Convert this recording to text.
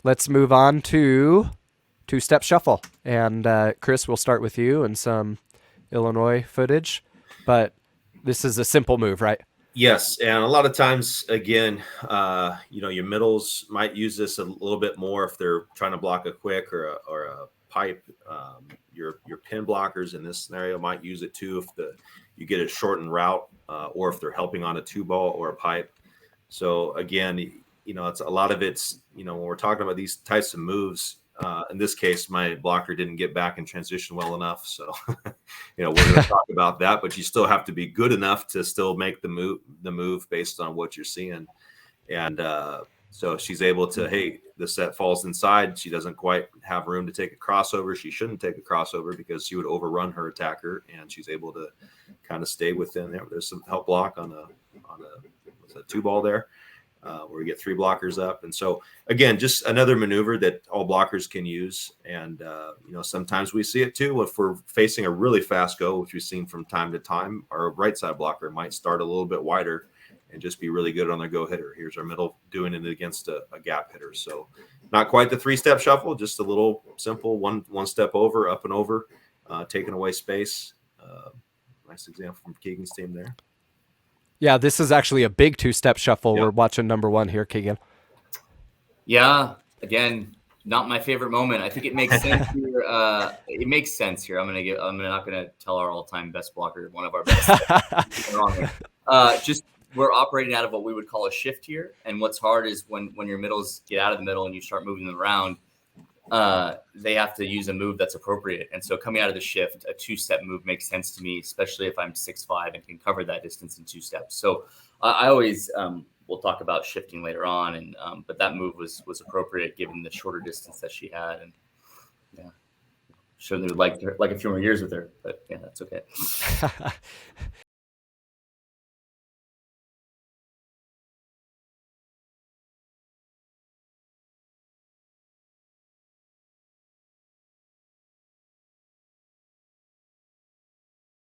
let's move on to two-step shuffle. And Chris, we'll start with you and some Illinois footage. But this is a simple move, right? Yes, and a lot of times, again, your middles might use this a little bit more if they're trying to block a quick or a pipe. Your pin blockers in this scenario might use it too if you get a shortened route or if they're helping on a two ball or a pipe. So again, it's a lot of when we're talking about these types of moves. In this case, my blocker didn't get back in transition well enough, so we're going to talk about that. But you still have to be good enough to still make the move based on what you're seeing. And so she's able to, hey, the set falls inside. She doesn't quite have room to take a crossover. She shouldn't take a crossover because she would overrun her attacker, and she's able to kind of stay within there. There's some help block on a two ball there. Where we get three blockers up. And so, again, just another maneuver that all blockers can use. And, sometimes we see it too. If we're facing a really fast go, which we've seen from time to time, our right side blocker might start a little bit wider and just be really good on their go hitter. Here's our middle doing it against a gap hitter. So not quite the three-step shuffle, just a little simple one step over, up and over, taking away space. Nice example from Keegan's team there. Yeah, this is actually a big two-step shuffle. Yep. We're watching number one here, Keegan. Yeah, again, not my favorite moment. I think it makes sense here. It makes sense here. I'm not gonna tell our all-time best blocker, one of our best. Wrong here. Just we're operating out of what we would call a shift here, and what's hard is when your middles get out of the middle and you start moving them around. They have to use a move that's appropriate. And so coming out of the shift, a two-step move makes sense to me, especially if I'm 6'5" and can cover that distance in two steps. So I always we'll talk about shifting later on, and but that move was appropriate given the shorter distance that she had. And yeah, certainly would like a few more years with her, but yeah, that's okay.